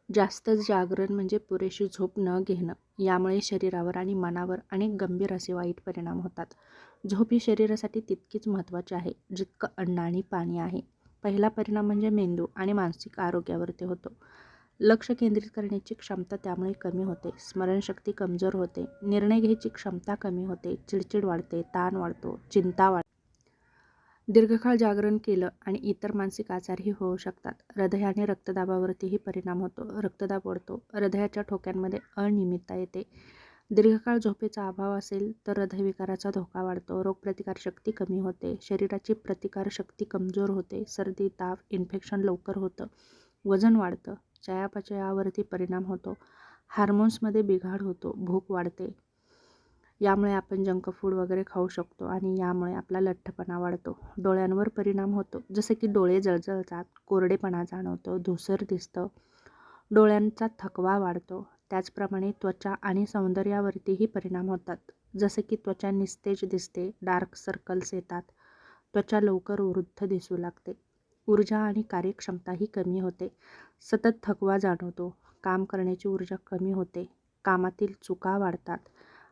जास्त जागरण म्हणजे पुरेशी झोप न घेणं. यामुळे शरीरावर आणि मनावर अनेक गंभीर असे वाईट परिणाम होतात. झोप ही शरीरासाठी तितकीच महत्त्वाची आहे जितकं अन्न आणि पाणी आहे. पहिला परिणाम म्हणजे मेंदू आणि मानसिक आरोग्यावरती होतो. लक्ष केंद्रित करण्याची क्षमता त्यामुळे कमी होते, स्मरणशक्ती कमजोर होते, निर्णय घ्यायची क्षमता कमी होते, चिडचिड वाढते, ताण वाढतो, चिंता वाढते. दीर्घकाळ जागरण केलं आणि इतर मानसिक आजारही होऊ शकतात. हृदय आणि रक्तदाबावरतीही परिणाम होतो. रक्तदाब वाढतो, हृदयाच्या ठोक्यांमध्ये अनियमितता येते. दीर्घकाळ झोपेचा अभाव असेल तर हृदयविकाराचा धोका वाढतो, रोगप्रतिकारशक्ती कमी होते, शरीराची प्रतिकारशक्ती कमजोर होते, सर्दी, ताप, इन्फेक्शन लवकर होतं, वजन वाढतं, चयापचयावरती परिणाम होतो, हार्मोन्समध्ये बिघाड होतो, भूक वाढते. यामुळे आपण जंक फूड वगैरे खाऊ शकतो आणि यामुळे आपला लठ्ठपणा वाढतो. डोळ्यांवर परिणाम होतो, जसे की डोळे जळजळतात, कोरडेपणा जाणवतो, धूसर दिसतं, डोळ्यांचा थकवा वाढतो. त्याचप्रमाणे त्वचा आणि सौंदर्यावरतीही परिणाम होतात, जसे की त्वचा निस्तेज दिसते, डार्क सर्कल्स येतात, त्वचा लवकर वृद्ध दिसू लागते, ऊर्जा आणि कार्यक्षमताही कमी होते, सतत थकवा जाणवतो, काम करण्याची ऊर्जा कमी होते, कामातील चुका वाढतात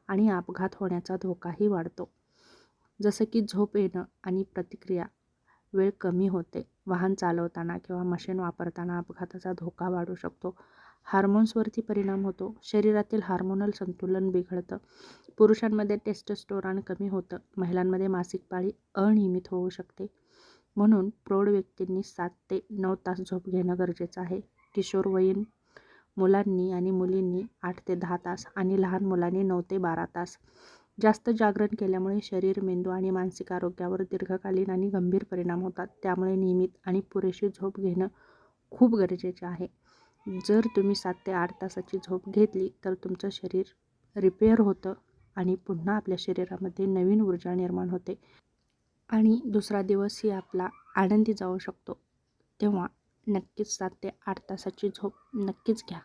आणि अपघात होण्याचा धोकाही वाढतो. जसं की झोप येणं आणि प्रतिक्रिया वेळ कमी होते, वाहन चालवताना किंवा मशीन वापरताना अपघाताचा धोका वाढू शकतो. हार्मोन्सवरती परिणाम होतो, शरीरातील हार्मोनल संतुलन बिघडतं, पुरुषांमध्ये टेस्टोस्टेरॉन कमी होतं, महिलांमध्ये मासिक पाळी अनियमित होऊ शकते. म्हणून प्रौढ व्यक्तींनी 7 ते 9 तास झोप घेणं गरजेचं आहे. किशोरवयीन मुलांनी आणि मुलींनी 8 ते 10 तास आणि लहान मुलांनी 9 ते 12 तास. जास्त जागरण केल्यामुळे शरीर, मेंदू आणि मानसिक आरोग्यावर दीर्घकालीन आणि गंभीर परिणाम होतात. त्यामुळे नियमित आणि पुरेशी झोप घेणं खूप गरजेचे आहे. जर तुम्ही 7 ते 8 तासाची झोप घेतली तर तुमचं शरीर रिपेअर होतं आणि पुन्हा आपल्या शरीरामध्ये नवीन ऊर्जा निर्माण होते आणि दुसरा दिवसही आपला आनंदी जाऊ शकतो. तेव्हा नक्कीच 7 ते 8 तासाची झोप नक्कीच घ्या.